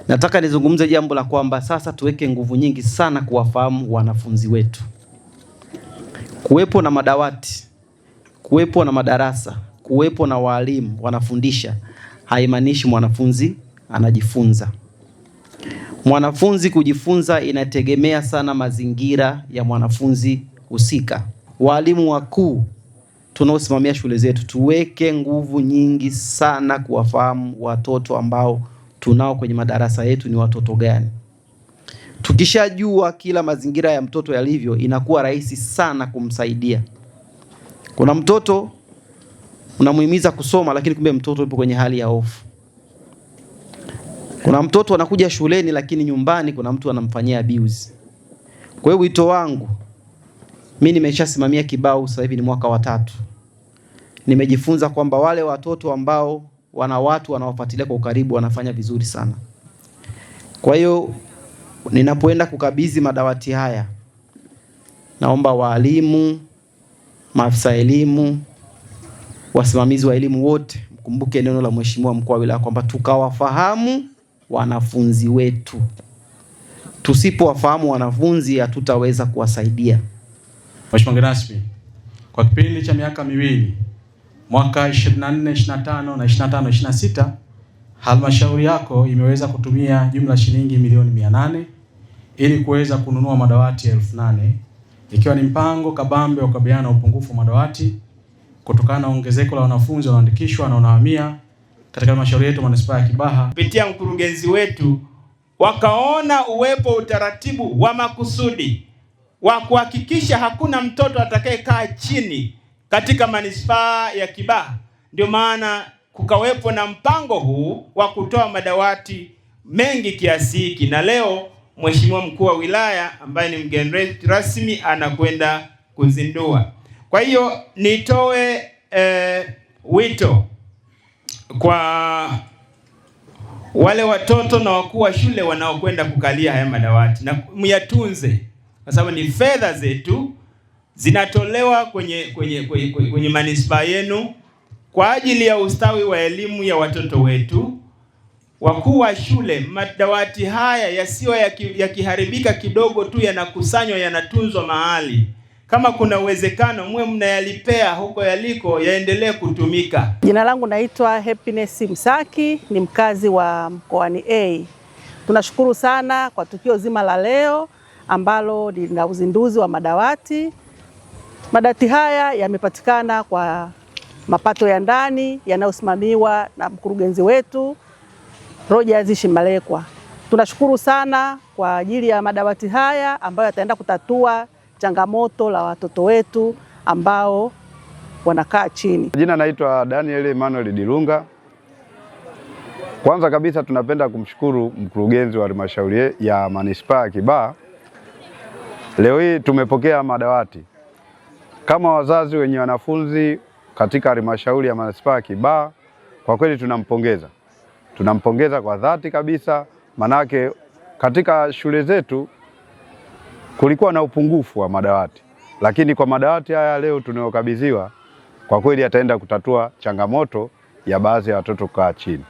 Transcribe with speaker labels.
Speaker 1: Nataka nizungumze jambo la kwamba sasa tuweke nguvu nyingi sana kuwafahamu wanafunzi wetu. Kuwepo na madawati, kuwepo na madarasa, kuwepo na walimu wanafundisha haimaanishi mwanafunzi anajifunza. Mwanafunzi kujifunza inategemea sana mazingira ya mwanafunzi husika. Walimu wakuu tunaosimamia shule zetu tuweke nguvu nyingi sana kuwafahamu watoto ambao tunao kwenye madarasa yetu ni watoto gani. Tukishajua kila mazingira ya mtoto yalivyo, inakuwa rahisi sana kumsaidia. Kuna mtoto unamuhimiza kusoma lakini kumbe mtoto yupo kwenye hali ya hofu. Kuna mtoto anakuja shuleni lakini nyumbani kuna mtu anamfanyia abuse. Kwa hiyo wito wangu, mimi nimeshasimamia kibao sasa hivi ni mwaka wa 3. Nimejifunza kwamba wale watoto ambao wana watu wanawafuatilia kwa ukaribu wanafanya vizuri sana. Kwa hiyo ninapoenda kukabidhi madawati haya, naomba walimu, maafisa elimu, wasimamizi wa elimu wote mkumbuke neno la Mheshimiwa Mkuu wa Wilaya kwamba tukawafahamu wanafunzi wetu. Tusipowafahamu wanafunzi hatutaweza kuwasaidia.
Speaker 2: Mheshimiwa mgeni rasmi, kwa kipindi cha miaka miwili mwaka 24, 25 na 25, 26 halmashauri yako imeweza kutumia jumla shilingi milioni 800 ili kuweza kununua madawati 8,000 ikiwa ni mpango kabambe wa kukabiliana na upungufu wa madawati kutokana na ongezeko la wanafunzi wanaoandikishwa na wanahamia katika halmashauri yetu manispaa ya Kibaha.
Speaker 3: Kupitia mkurugenzi wetu wakaona uwepo utaratibu wa makusudi wa kuhakikisha hakuna mtoto atakayekaa chini katika manispaa ya Kibaha. Ndio maana kukawepo na mpango huu wa kutoa madawati mengi kiasi hiki, na leo Mheshimiwa Mkuu wa Wilaya ambaye ni mgeni rasmi anakwenda kuzindua. Kwa hiyo nitoe wito kwa wale watoto na wakuu wa shule wanaokwenda kukalia haya madawati na myatunze, kwa sababu ni fedha zetu zinatolewa kwenye manispaa yenu kwa ajili ya ustawi wa elimu ya watoto wetu. Wakuu wa shule, madawati haya yasiyo yakiharibika kidogo tu yanakusanywa, yanatunzwa mahali. Kama kuna uwezekano mwe mnayalipea huko yaliko yaendelee kutumika.
Speaker 4: Jina langu naitwa Happiness Msaki, ni mkazi wa Mkoani A. Tunashukuru sana kwa tukio zima la leo ambalo lina uzinduzi wa madawati. Madawati haya yamepatikana kwa mapato ya ndani yanayosimamiwa na mkurugenzi wetu Rogers Shimalekwa. Tunashukuru sana kwa ajili ya madawati haya ambayo yataenda kutatua changamoto la watoto wetu ambao wanakaa chini.
Speaker 5: Jina naitwa Daniel Emmanuel Dilunga. Kwanza kabisa tunapenda kumshukuru mkurugenzi wa halmashauri ya manispaa ya Kibaha. Leo hii tumepokea madawati. Kama wazazi wenye wanafunzi katika halmashauri ya manispaa ya Kibaha, kwa kweli tunampongeza. Tunampongeza kwa dhati kabisa, manake katika shule zetu kulikuwa na upungufu wa madawati. Lakini kwa madawati haya leo tunayokabidhiwa, kwa kweli yataenda kutatua changamoto ya baadhi ya watoto kukaa chini.